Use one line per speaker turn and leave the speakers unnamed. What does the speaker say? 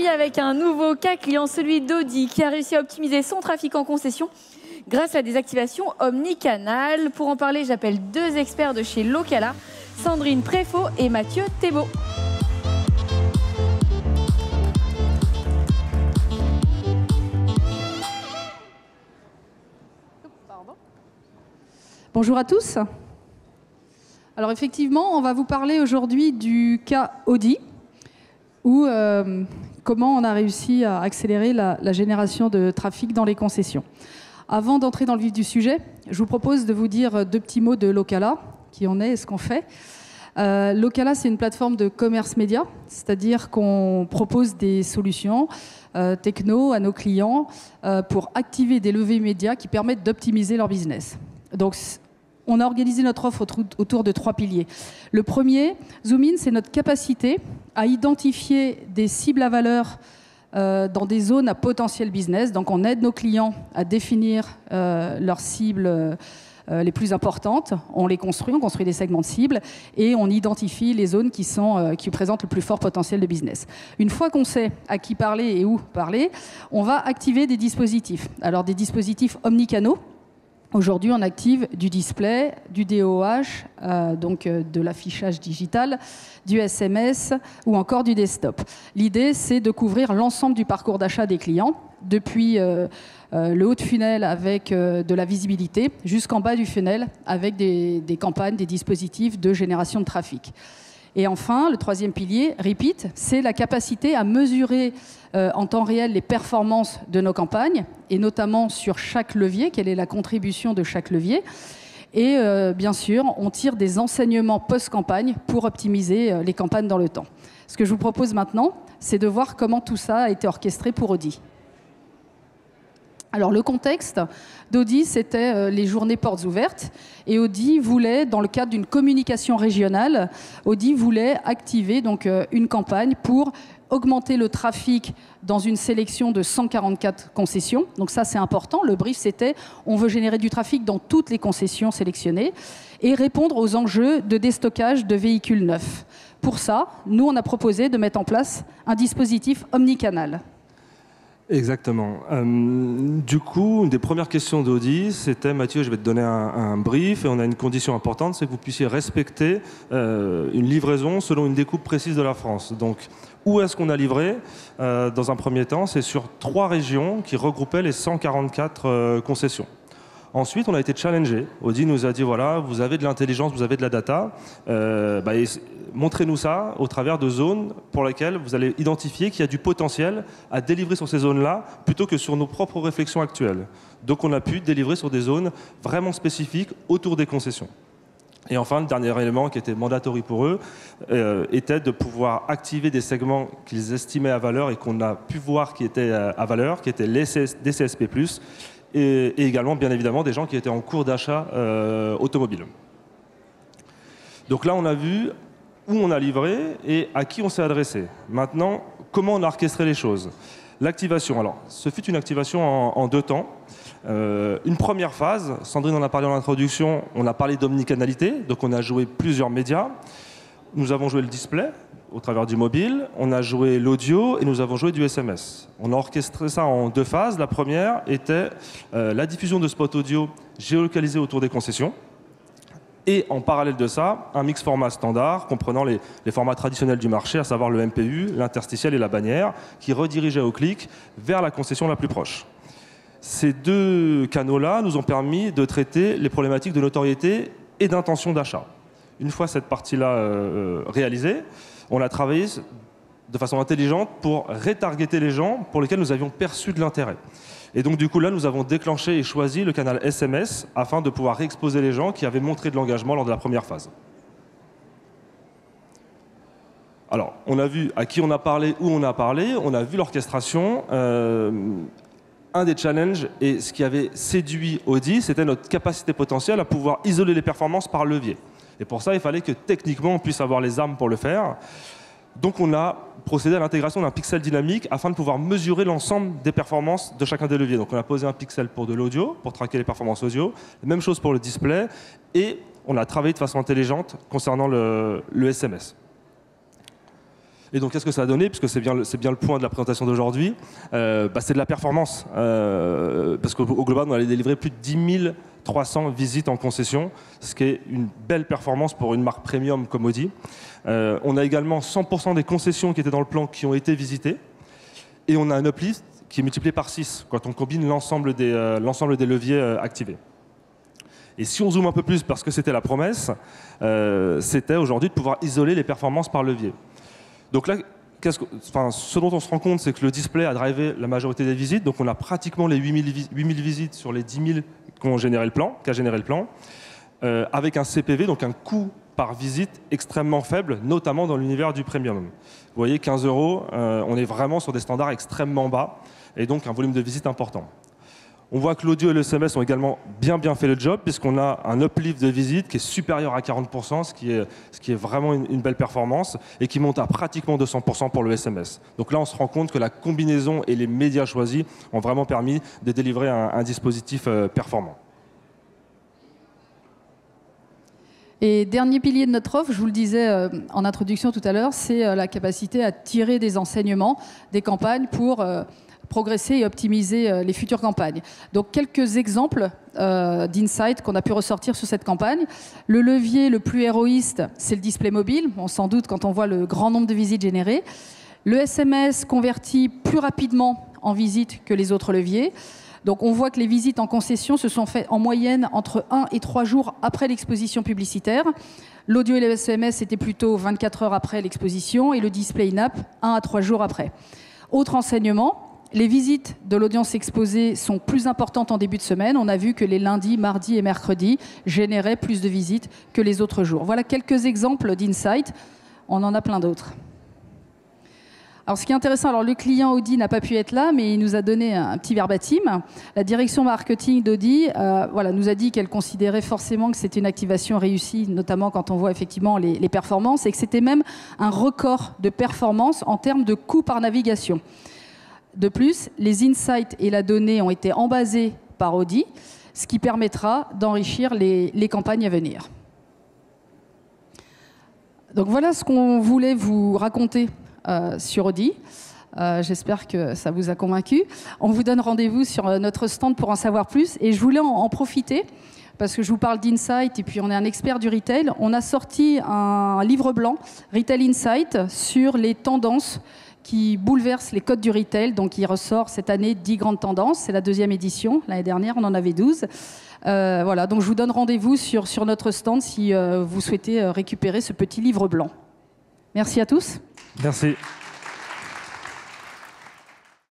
aujourd'hui avec un nouveau cas client, celui d'Audi, qui a réussi à optimiser son trafic en concession grâce à des activations omnicanal. Pour en parler, j'appelle deux experts de chez Locala, Sandrine Préfaux et Mathieu Thébault.
Bonjour à tous. Alors effectivement, on va vous parler aujourd'hui du cas Audi, où comment on a réussi à accélérer la génération de trafic dans les concessions. Avant d'entrer dans le vif du sujet, je vous propose de vous dire deux petits mots de Locala, qui on est et ce qu'on fait. Locala, c'est une plateforme de commerce média, c'est-à-dire qu'on propose des solutions techno à nos clients pour activer des levées médias qui permettent d'optimiser leur business. Donc, on a organisé notre offre autour de trois piliers. Le premier, Zoom-in, c'est notre capacité à identifier des cibles à valeur dans des zones à potentiel business. Donc, on aide nos clients à définir leurs cibles les plus importantes. On construit des segments de cibles et on identifie les zones qui présentent le plus fort potentiel de business. Une fois qu'on sait à qui parler et où parler, on va activer des dispositifs. Alors, des dispositifs omnicanaux. Aujourd'hui, on active du display, du DOH, donc de l'affichage digital, du SMS ou encore du desktop. L'idée, c'est de couvrir l'ensemble du parcours d'achat des clients, depuis le haut de funnel avec de la visibilité, jusqu'en bas du funnel avec des campagnes, des dispositifs de génération de trafic. Et enfin, le troisième pilier, Repeat, c'est la capacité à mesurer en temps réel les performances de nos campagnes, et notamment sur chaque levier, quelle est la contribution de chaque levier. Et bien sûr, on tire des enseignements post-campagne pour optimiser les campagnes dans le temps. Ce que je vous propose maintenant, c'est de voir comment tout ça a été orchestré pour Audi. Alors le contexte d'Audi, c'était les journées portes ouvertes. Et Audi voulait, dans le cadre d'une communication régionale, Audi voulait activer donc, une campagne pour augmenter le trafic dans une sélection de 144 concessions. Donc ça, c'est important. Le brief, c'était on veut générer du trafic dans toutes les concessions sélectionnées et répondre aux enjeux de déstockage de véhicules neufs. Pour ça, nous, on a proposé de mettre en place un dispositif omnicanal.
Exactement. Du coup, une des premières questions d'Audi, c'était Mathieu, je vais te donner un brief et on a une condition importante, c'est que vous puissiez respecter une livraison selon une découpe précise de la France. Donc, où est-ce qu'on a livré dans un premier temps? C'est sur 3 régions qui regroupaient les 144 concessions. Ensuite, on a été challengé. Audi nous a dit, voilà, vous avez de l'intelligence, vous avez de la data, montrez-nous ça au travers de zones pour lesquelles vous allez identifier qu'il y a du potentiel à délivrer sur ces zones-là, plutôt que sur nos propres réflexions actuelles. Donc on a pu délivrer sur des zones vraiment spécifiques autour des concessions. Et enfin, le dernier élément qui était mandatory pour eux était de pouvoir activer des segments qu'ils estimaient à valeur et qu'on a pu voir qui étaient à valeur, qui étaient des CSP+, et également, bien évidemment, des gens qui étaient en cours d'achat automobile. Donc là, on a vu où on a livré et à qui on s'est adressé. Maintenant, comment on a orchestré les choses? L'activation, alors, ce fut une activation en 2 temps. Une première phase, Sandrine en a parlé en introduction, on a parlé d'omnicanalité, donc on a joué plusieurs médias. Nous avons joué le display au travers du mobile, on a joué l'audio et nous avons joué du SMS. On a orchestré ça en 2 phases. La première était la diffusion de spots audio géolocalisés autour des concessions. Et en parallèle de ça, un mix format standard comprenant les formats traditionnels du marché, à savoir le MPU, l'interstitiel et la bannière, qui redirigeait au clic vers la concession la plus proche. Ces 2 canaux-là nous ont permis de traiter les problématiques de notoriété et d'intention d'achat. Une fois cette partie-là réalisée, on a travaillé de façon intelligente pour retargeter les gens pour lesquels nous avions perçu de l'intérêt. Et donc du coup là, nous avons déclenché et choisi le canal SMS afin de pouvoir réexposer les gens qui avaient montré de l'engagement lors de la première phase. Alors, on a vu à qui on a parlé, où on a parlé, on a vu l'orchestration. Un des challenges et ce qui avait séduit Audi, c'était notre capacité potentielle à pouvoir isoler les performances par levier. Et pour ça, il fallait que techniquement, on puisse avoir les armes pour le faire. Donc on a procédé à l'intégration d'un pixel dynamique afin de pouvoir mesurer l'ensemble des performances de chacun des leviers. Donc on a posé un pixel pour de l'audio, pour traquer les performances audio, même chose pour le display, et on a travaillé de façon intelligente concernant le SMS. Et donc, qu'est-ce que ça a donné? Puisque c'est bien le point de la présentation d'aujourd'hui. C'est de la performance. Parce qu'au global, on allait délivrer plus de 10 300 visites en concession, ce qui est une belle performance pour une marque premium comme Audi. On a également 100% des concessions qui étaient dans le plan qui ont été visitées. Et on a un uplift qui est multiplié par 6 quand on combine l'ensemble des leviers activés. Et si on zoome un peu plus, parce que c'était la promesse, c'était aujourd'hui de pouvoir isoler les performances par levier. Donc là, ce dont on se rend compte, c'est que le display a drivé la majorité des visites. Donc on a pratiquement les 8000 visites sur les 10 000 qu'a généré le plan, avec un CPV, donc un coût par visite extrêmement faible, notamment dans l'univers du premium. Vous voyez, 15 €, on est vraiment sur des standards extrêmement bas, et donc un volume de visite important. On voit que l'audio et le SMS ont également bien fait le job, puisqu'on a un uplift de visite qui est supérieur à 40%, ce qui est vraiment une belle performance, et qui monte à pratiquement 200% pour le SMS. Donc là, on se rend compte que la combinaison et les médias choisis ont vraiment permis de délivrer un dispositif performant.
Et dernier pilier de notre offre, je vous le disais en introduction tout à l'heure, c'est la capacité à tirer des enseignements des campagnes pour progresser et optimiser les futures campagnes. Donc quelques exemples d'insights qu'on a pu ressortir sur cette campagne. Le levier le plus héroïste, c'est le display mobile. On s'en doute quand on voit le grand nombre de visites générées. Le SMS convertit plus rapidement en visites que les autres leviers. Donc on voit que les visites en concession se sont faites en moyenne entre 1 et 3 jours après l'exposition publicitaire. L'audio et le SMS, c'était plutôt 24 heures après l'exposition, et le display in-app, 1 à 3 jours après. Autre enseignement, les visites de l'audience exposée sont plus importantes en début de semaine. On a vu que les lundis, mardis et mercredis généraient plus de visites que les autres jours. Voilà quelques exemples d'insights. On en a plein d'autres. Alors, ce qui est intéressant, alors le client Audi n'a pas pu être là, mais il nous a donné un petit verbatim. La direction marketing d'Audi nous a dit qu'elle considérait forcément que c'était une activation réussie, notamment quand on voit effectivement les performances, et que c'était même un record de performance en termes de coût par navigation. De plus, les insights et la donnée ont été embasés par Audi, ce qui permettra d'enrichir les campagnes à venir. Donc voilà ce qu'on voulait vous raconter sur Audi. J'espère que ça vous a convaincu. On vous donne rendez-vous sur notre stand pour en savoir plus. Et je voulais en profiter, parce que je vous parle d'insight et puis on est un expert du retail. On a sorti un livre blanc, Retail Insight, sur les tendances qui bouleversent les codes du retail. Donc il ressort cette année 10 grandes tendances. C'est la 2e édition. L'année dernière, on en avait 12. Voilà, donc je vous donne rendez-vous sur notre stand si vous souhaitez récupérer ce petit livre blanc. Merci à tous.
Merci.